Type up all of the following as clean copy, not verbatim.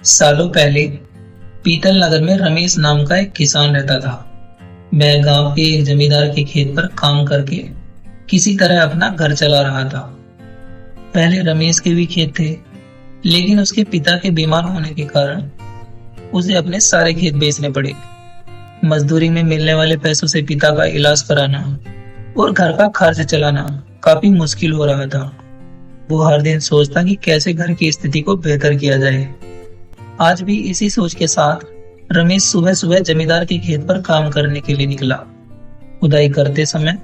सालों पहले पीतल नगर में रमेश नाम का एक किसान रहता था। वह गांव के एक जमींदार के खेत पर काम करके किसी तरह अपना घर चला रहा था। पहले रमेश के भी खेत थे, लेकिन उसके पिता के बीमार होने के कारण उसे अपने सारे खेत बेचने पड़े। मजदूरी में मिलने वाले पैसों से पिता का इलाज कराना और घर का खर्च चलाना काफी मुश्किल हो रहा था। वो हर दिन सोचता कि कैसे घर की स्थिति को बेहतर किया जाए। आज भी इसी सोच के साथ रमेश सुबह सुबह जमींदार के खेत पर काम करने के लिए निकला। खुदाई करते समय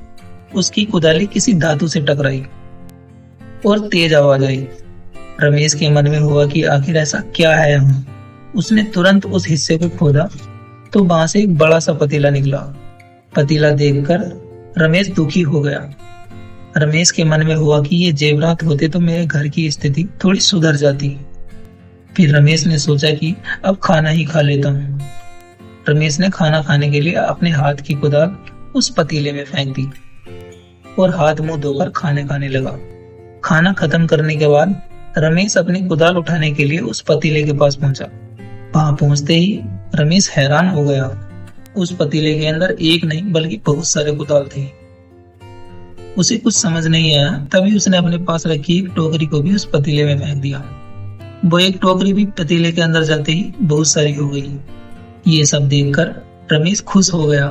उसकी कुदाली किसी धातु से टकराई और तेज आवाज आई। रमेश के मन में हुआ कि आखिर ऐसा क्या है यहाँ। उसने तुरंत उस हिस्से को खोदा तो वहां से एक बड़ा सा पतीला निकला। पतीला देखकर रमेश दुखी हो गया। रमेश के मन में हुआ कि ये जेवरात होते तो मेरे घर की स्थिति थोड़ी सुधर जाती। फिर रमेश ने सोचा कि अब खाना ही खा लेता हूँ। रमेश ने खाना खाने के लिए अपने हाथ की कुदाल उस पतीले में फेंक दी और हाथ मुंह धोकर खाने खाने लगा। खाना खत्म करने के बाद रमेश अपनी कुदाल उठाने के लिए उस पतीले के पास पहुंचा। वहां पहुंचते ही रमेश हैरान हो गया। उस पतीले के अंदर एक नहीं बल्कि बहुत सारे कुदाल थे। उसे कुछ समझ नहीं आया, तभी उसने अपने पास रखी एक टोकरी को भी उस पतीले में फेंक दिया। वो एक टोकरी भी पतीले के अंदर जाते ही बहुत सारी हो गई। ये सब देखकर रमेश खुश हो गया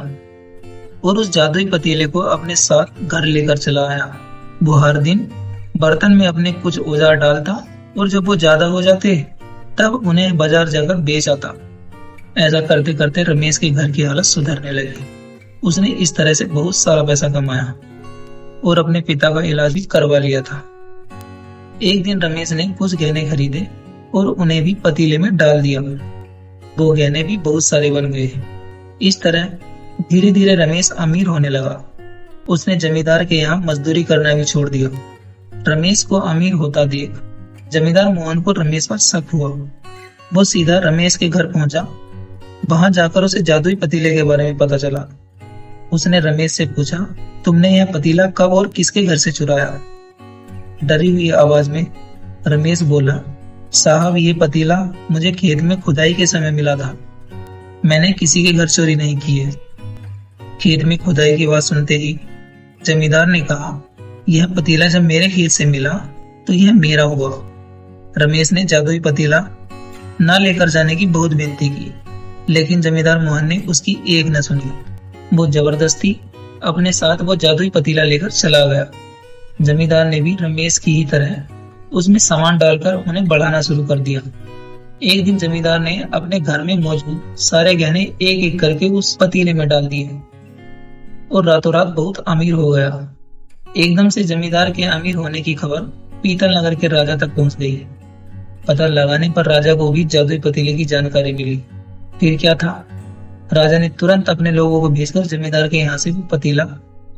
और उस जादुई पतीले को अपने साथ घर लेकर चला आया। वो हर दिन बर्तन में अपने कुछ औजार डालता और जब वो ज्यादा हो जाते तब उन्हें बाजार जाकर बेच आता। ऐसा करते करते रमेश के घर की हालत सुधरने लगी। उसने इस तरह से बहुत सारा पैसा कमाया और अपने पिता का इलाज भी करवा लिया था। एक दिन रमेश ने कुछ गहने खरीदे और उन्हें भी पतीले में डाल दिया। वो गहने भी बहुत सारे बन गए। इस तरह धीरे धीरे रमेश अमीर होने लगा। उसने जमींदार के यहाँ मजदूरी करना भी छोड़ दिया। रमेश को अमीर होता देख जमींदार मोहन को रमेश पर शक हुआ। वो सीधा रमेश के घर पहुंचा। वहां जाकर उसे जादुई पतीले के बारे में पता चला। उसने रमेश से पूछा, तुमने यह पतीला कब और किसके घर से चुराया? डरी हुई आवाज में रमेश बोला, साहब ये पतीला मुझे खेत में खुदाई के समय मिला था। मैंने किसी के घर चोरी नहीं की है। खेत में खुदाई की बात सुनते ही जमींदार ने कहा, यह पतीला जब मेरे खेत से मिला तो यह मेरा हुआ। रमेश ने जादुई पतीला न लेकर जाने की बहुत विनती की, लेकिन जमींदार मोहन ने उसकी एक न सुनी। वो जबरदस्ती अपने साथ वो जादुई पतीला लेकर चला गया। जमींदार ने भी रमेश की ही तरह उसमें सामान डालकर उन्हें बढ़ाना शुरू कर दिया। एक दिन जमींदार ने अपने घर में मौजूद सारे गहने एक एक करके उस पतीले में डाल दिए और रातों रात बहुत अमीर हो गया। एकदम से जमींदार के अमीर होने की खबर पीतल नगर के राजा तक पहुंच गई। पता लगाने पर राजा को भी जादुई पतीले की जानकारी मिली। फिर क्या था, राजा ने तुरंत अपने लोगों को भेजकर जमींदार के यहाँ से वो पतीला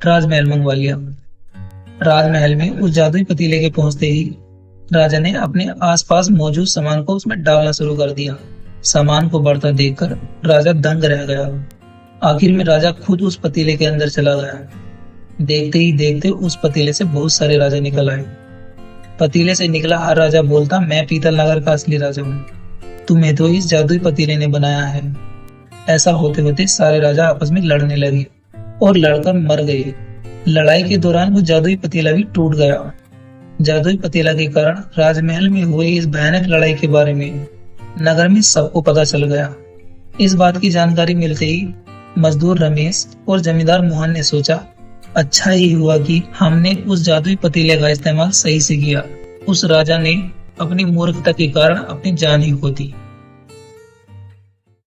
राजमहल मंगवा लिया। राजमहल में उस जादुई पतीले के पहुंचते ही राजा ने अपने आसपास मौजूद सामान को उसमें डालना शुरू कर दिया। सामान को बढ़ता देखकर राजा दंग रह गया। आखिर में राजा खुद उस पतीले के अंदर चला गया। देखते ही देखते उस पतीले से बहुत सारे राजा निकल आए। पतीले से निकला हर राजा बोलता, मैं पीतल नगर का असली राजा हूँ। तुम्हें तो इस जादुई पतीले ने बनाया है। ऐसा होते होते सारे राजा आपस में लड़ने लगे और लड़कर मर गए। लड़ाई के दौरान वो जादुई पतीला भी टूट गया। जादुई पतीला के कारण राजमहल में हुई इस भयानक लड़ाई के बारे में नगर में सबको पता चल गया। इस बात की जानकारी मिलते ही मजदूर रमेश और जमींदार मोहन ने सोचा, अच्छा ही हुआ कि हमने उस जादुई पतीले का इस्तेमाल सही से किया। उस राजा ने अपनी मूर्खता के कारण अपनी जान ही खो दी।